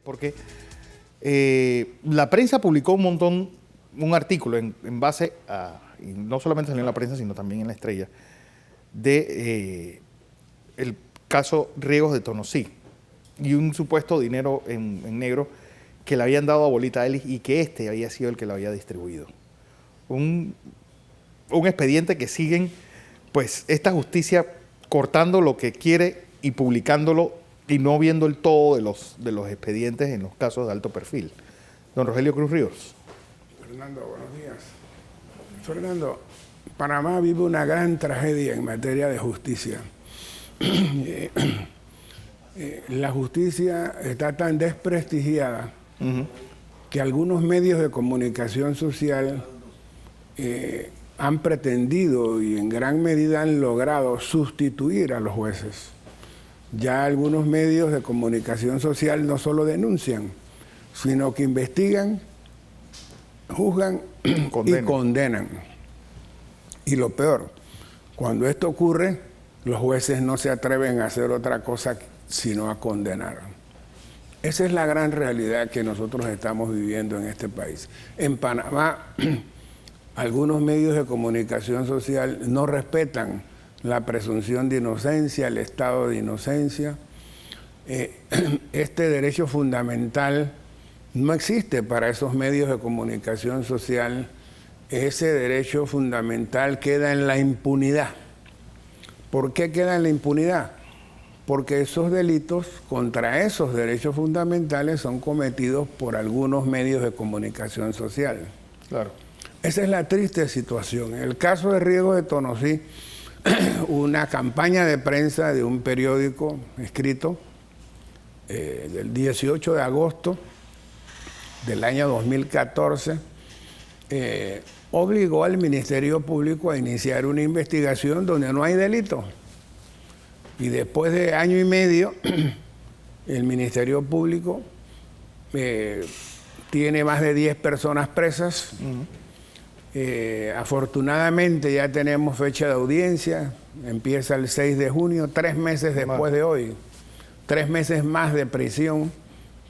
Porque la prensa publicó un artículo en base a, y no solamente salió en la prensa, sino también en La Estrella, de el caso Riegos de Tonosí y un supuesto dinero en negro que le habían dado a Bolita Ellis y que este había sido el que lo había distribuido. Un expediente que siguen, pues, esta justicia cortando lo que quiere y publicándolo y no viendo el todo de los expedientes en los casos de alto perfil. Don Rogelio Cruz Ríos. Fernando, buenos días. Fernando, Panamá vive una gran tragedia en materia de justicia. La justicia está tan desprestigiada que algunos medios de comunicación social han pretendido y en gran medida han logrado sustituir a los jueces. Ya algunos medios de comunicación social no solo denuncian, sino que investigan, juzgan y condenan. Y lo peor, cuando esto ocurre, los jueces no se atreven a hacer otra cosa sino a condenar. Esa es la gran realidad que nosotros estamos viviendo en este país. En Panamá, algunos medios de comunicación social no respetan la presunción de inocencia, el estado de inocencia. Este derecho fundamental no existe para esos medios de comunicación social. Ese derecho fundamental queda en la impunidad. ¿Por qué queda en la impunidad? Porque esos delitos contra esos derechos fundamentales son cometidos por algunos medios de comunicación social. Claro. Esa es la triste situación. En el caso de Riegos de Tonosí, una campaña de prensa de un periódico escrito del 18 de agosto del año 2014 obligó al Ministerio Público a iniciar una investigación donde no hay delito. Y después de año y medio, el Ministerio Público tiene más de 10 personas presas. Afortunadamente ya tenemos fecha de audiencia, empieza el 6 de junio, 3 meses después de hoy. 3 meses más de prisión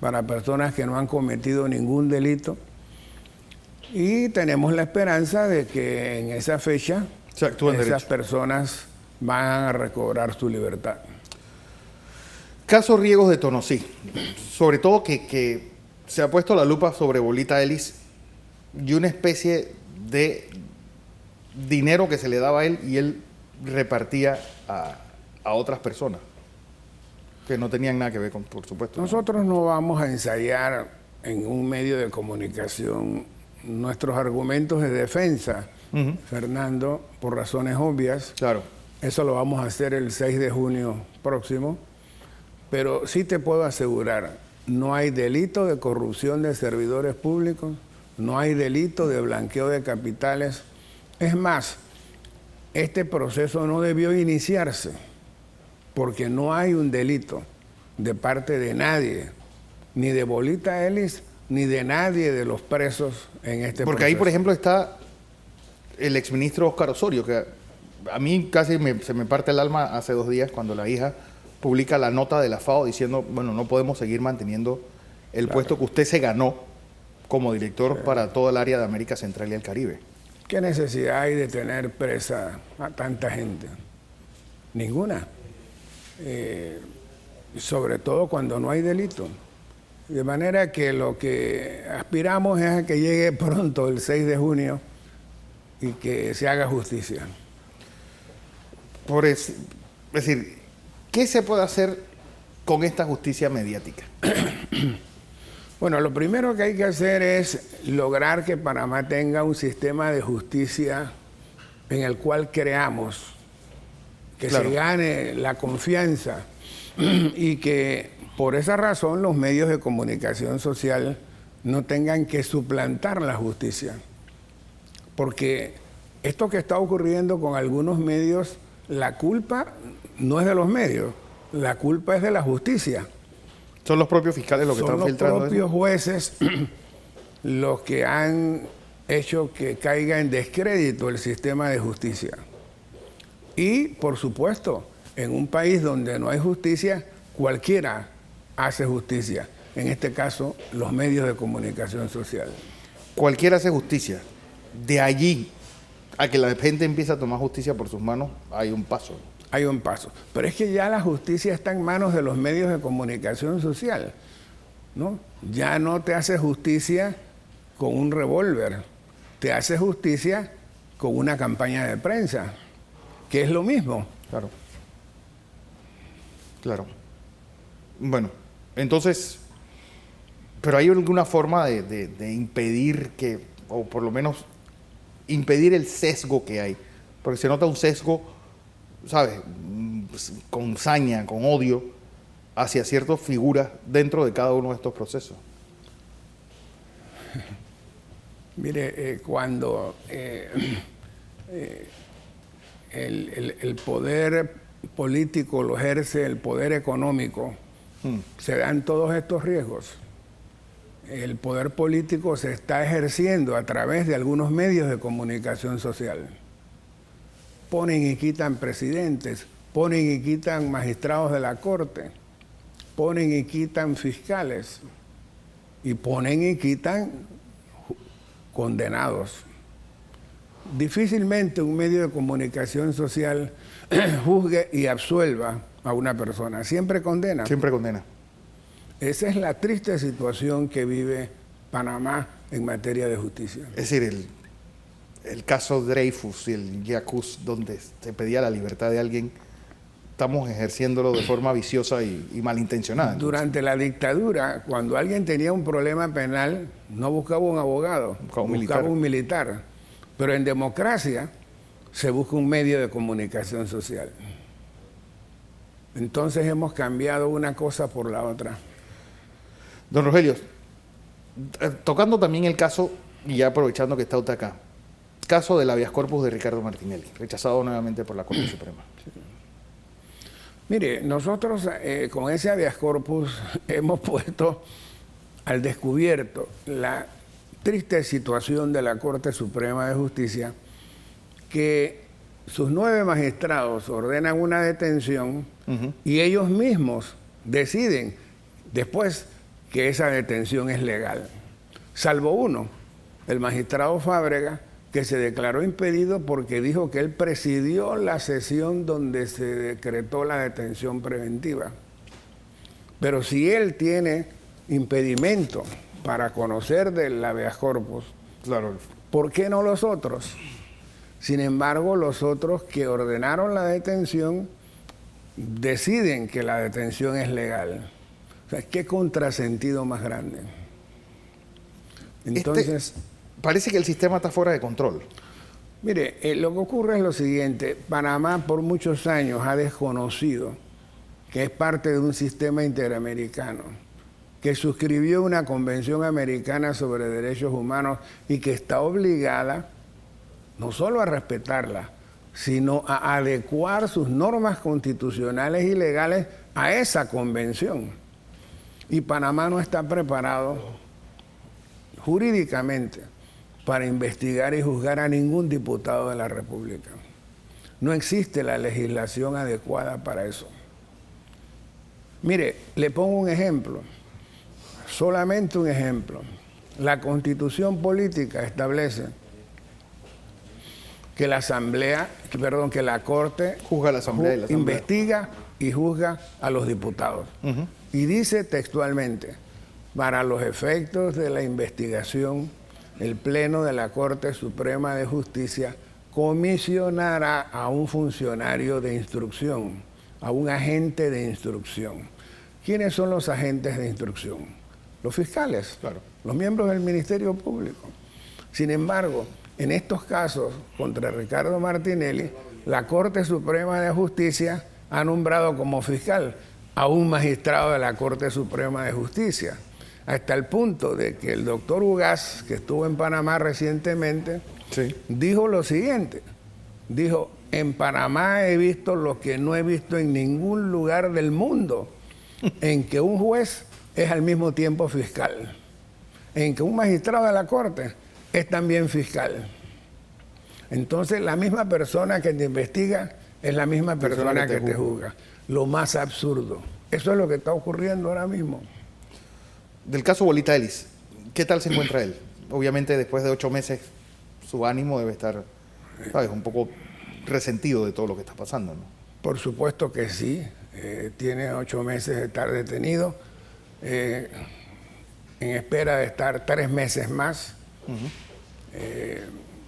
para personas que no han cometido ningún delito. Y tenemos la esperanza de que en esa fecha esas personas van a recobrar su libertad. Caso Riegos de Tonosí, sobre todo que se ha puesto la lupa sobre Bolita Ellis y una especie de dinero que se le daba a él y él repartía a otras personas que no tenían nada que ver con, por supuesto. Nosotros no vamos a ensayar en un medio de comunicación nuestros argumentos de defensa, Fernando, por razones obvias. Claro. Eso lo vamos a hacer el 6 de junio próximo, pero sí te puedo asegurar, no hay delito de corrupción de servidores públicos, no hay delito de blanqueo de capitales. Es más, este proceso no debió iniciarse porque no hay un delito de parte de nadie, ni de Bolita Ellis, ni de nadie de los presos en este proceso. Porque ahí, por ejemplo, está el exministro Óscar Osorio, que a mí casi se me parte el alma hace 2 días cuando la hija publica la nota de la FAO diciendo, bueno, no podemos seguir manteniendo el puesto que usted se ganó como director para todo el área de América Central y el Caribe. ¿Qué necesidad hay de tener presa a tanta gente? Ninguna. Sobre todo cuando no hay delito. De manera que lo que aspiramos es a que llegue pronto el 6 de junio y que se haga justicia. Es decir, ¿qué se puede hacer con esta justicia mediática? Bueno, lo primero que hay que hacer es lograr que Panamá tenga un sistema de justicia en el cual creamos, que se gane la confianza y que por esa razón los medios de comunicación social no tengan que suplantar la justicia. Porque esto que está ocurriendo con algunos medios, la culpa no es de los medios, la culpa es de la justicia. Son los propios fiscales los que están filtrando. Son los propios jueces los que han hecho que caiga en descrédito el sistema de justicia. Y, por supuesto, en un país donde no hay justicia, cualquiera hace justicia. en este caso, los medios de comunicación social. Cualquiera hace justicia. De allí a que la gente empiece a tomar justicia por sus manos, hay un paso. Hay un paso. Pero es que ya la justicia está en manos de los medios de comunicación social, ¿no? Ya no te hace justicia con un revólver, te hace justicia con una campaña de prensa, que es lo mismo. Claro. Claro. Bueno, entonces, pero hay alguna forma de impedir que, o por lo menos impedir el sesgo que hay, porque se nota un sesgo, ¿sabes? Con saña, con odio hacia ciertas figuras dentro de cada uno de estos procesos. Mire, cuando el poder político lo ejerce el poder económico, se dan todos estos riesgos. El poder político se está ejerciendo a través de algunos medios de comunicación social. Ponen y quitan presidentes, ponen y quitan magistrados de la corte, ponen y quitan fiscales y ponen y quitan condenados. Difícilmente un medio de comunicación social juzgue y absuelva a una persona. Siempre condena. Siempre condena. Esa es la triste situación que vive Panamá en materia de justicia. Es decir, el caso Dreyfus y el Yacuz, donde se pedía la libertad de alguien, estamos ejerciéndolo de forma viciosa y malintencionada. Durante la dictadura, cuando alguien tenía un problema penal, no buscaba un abogado, buscaba un militar. Pero en democracia se busca un medio de comunicación social. Entonces hemos cambiado una cosa por la otra. Don Rogelio, tocando también el caso, y ya aprovechando que está usted acá, caso del habeas corpus de Ricardo Martinelli, rechazado nuevamente por la Corte Suprema. Sí. Mire, nosotros con ese habeas corpus hemos puesto al descubierto la triste situación de la Corte Suprema de Justicia, que sus 9 magistrados ordenan una detención y ellos mismos deciden después que esa detención es legal. Salvo uno, el magistrado Fábrega, que se declaró impedido porque dijo que él presidió la sesión donde se decretó la detención preventiva. Pero si él tiene impedimento para conocer del habeas corpus, claro, ¿por qué no los otros? Sin embargo, los otros que ordenaron la detención deciden que la detención es legal. O sea, ¿qué contrasentido más grande? Entonces, parece que el sistema está fuera de control. Mire, lo que ocurre es lo siguiente. Panamá por muchos años ha desconocido que es parte de un sistema interamericano, que suscribió una convención americana sobre derechos humanos y que está obligada no solo a respetarla, sino a adecuar sus normas constitucionales y legales a esa convención. Y Panamá no está preparado jurídicamente para investigar y juzgar a ningún diputado de la República. No existe la legislación adecuada para eso. Mire, le pongo un ejemplo, solamente un ejemplo. La Constitución política establece que que la Corte juzga a la Asamblea y la Asamblea investiga y juzga a los diputados. Y dice textualmente, para los efectos de la investigación, el Pleno de la Corte Suprema de Justicia comisionará a un funcionario de instrucción, a un agente de instrucción. ¿Quiénes son los agentes de instrucción? Los fiscales, claro, los miembros del Ministerio Público. Sin embargo, en estos casos contra Ricardo Martinelli, la Corte Suprema de Justicia ha nombrado como fiscal a un magistrado de la Corte Suprema de Justicia, hasta el punto de que el doctor Ugaz, que estuvo en Panamá recientemente, dijo lo siguiente, dijo, en Panamá he visto lo que no he visto en ningún lugar del mundo, en que un juez es al mismo tiempo fiscal, en que un magistrado de la Corte es también fiscal. Entonces la misma persona que te investiga es la misma persona que te juzga. Lo más absurdo. Eso es lo que está ocurriendo ahora mismo. del caso Bolita Ellis, ¿qué tal se encuentra él? Obviamente después de 8 meses su ánimo debe estar, ¿sabes?, un poco resentido de todo lo que está pasando, ¿no? Por supuesto que sí. Tiene 8 meses de estar detenido, en espera de estar 3 meses más,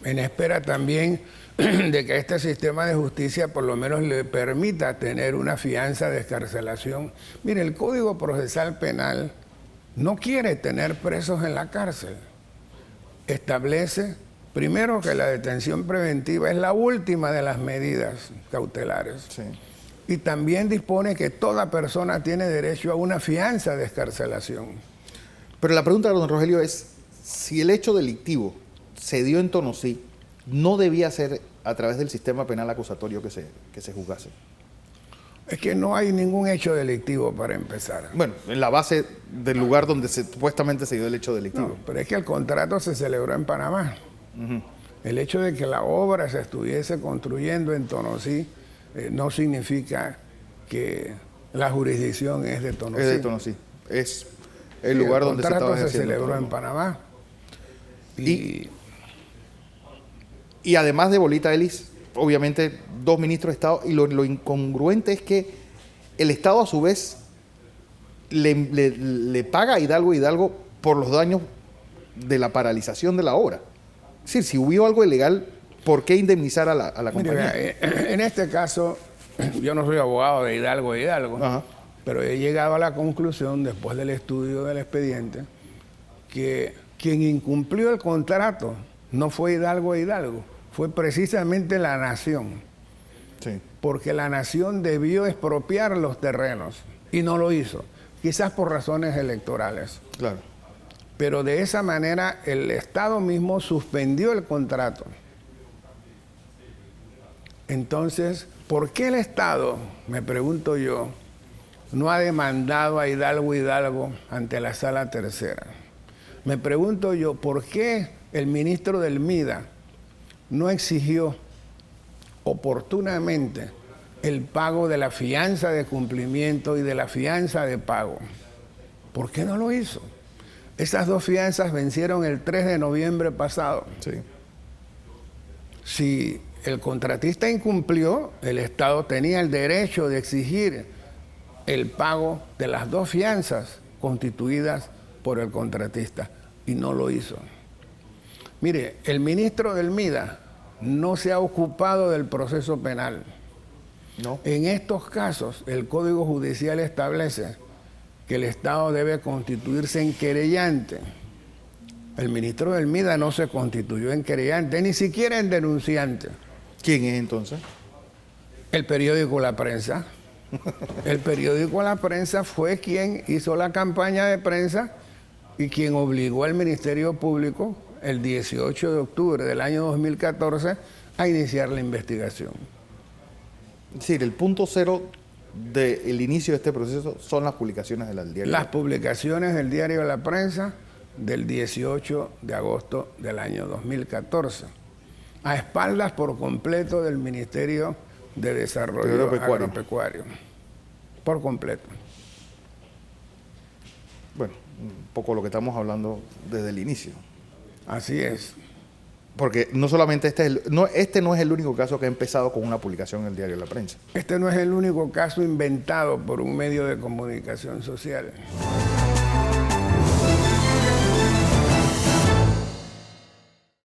en espera también de que este sistema de justicia por lo menos le permita tener una fianza de excarcelación. Mire, el Código Procesal Penal no quiere tener presos en la cárcel. Establece, primero, que la detención preventiva es la última de las medidas cautelares. Sí. Y también dispone que toda persona tiene derecho a una fianza de excarcelación. Pero la pregunta, don Rogelio, es si el hecho delictivo se dio en Tonosí, ¿no debía ser a través del sistema penal acusatorio que se juzgase? Es que no hay ningún hecho delictivo para empezar. Bueno, en la base del lugar donde supuestamente se dio el hecho delictivo. No, pero es que el contrato se celebró en Panamá. El hecho de que la obra se estuviese construyendo en Tonosí no significa que la jurisdicción es de Tonosí. Es de Tonosí. Es el lugar donde se estaba ejerciendo. El contrato se celebró en Panamá. Y además de Bolita Ellis, obviamente 2 ministros de Estado, y lo incongruente es que el Estado a su vez le paga a Hidalgo por los daños de la paralización de la obra. Es decir, si hubo algo ilegal, ¿por qué indemnizar a la compañía? Mira, en este caso, yo no soy abogado de Hidalgo, Ajá. pero he llegado a la conclusión, después del estudio del expediente, que quien incumplió el contrato no fue Hidalgo, fue precisamente la nación. Sí. Porque la nación debió expropiar los terrenos y no lo hizo, quizás por razones electorales. Claro. Pero de esa manera el Estado mismo suspendió el contrato. Entonces, ¿por qué el Estado, me pregunto yo, no ha demandado a Hidalgo ante la Sala Tercera? Me pregunto yo, ¿por qué el ministro del MIDA no exigió oportunamente el pago de la fianza de cumplimiento y de la fianza de pago? ¿Por qué no lo hizo? Esas 2 fianzas vencieron el 3 de noviembre pasado. Sí. Si el contratista incumplió, el Estado tenía el derecho de exigir el pago de las 2 fianzas constituidas por el contratista, y no lo hizo. Mire, el ministro del MIDA no se ha ocupado del proceso penal. No. En estos casos, el Código Judicial establece que el Estado debe constituirse en querellante. El ministro del MIDA no se constituyó en querellante, ni siquiera en denunciante. ¿Quién es entonces? El periódico La Prensa. El periódico La Prensa fue quien hizo la campaña de prensa y quien obligó al Ministerio Público el 18 de octubre del año 2014 a iniciar la investigación. Es decir, el punto cero del inicio de este proceso son las publicaciones del diario. Las publicaciones del diario La Prensa del 18 de agosto del año 2014, a espaldas por completo del Ministerio de Desarrollo Agropecuario. Por completo. Bueno, un poco lo que estamos hablando desde el inicio. Así es. Porque no solamente este no es el único caso que ha empezado con una publicación en el diario La Prensa. Este no es el único caso inventado por un medio de comunicación social.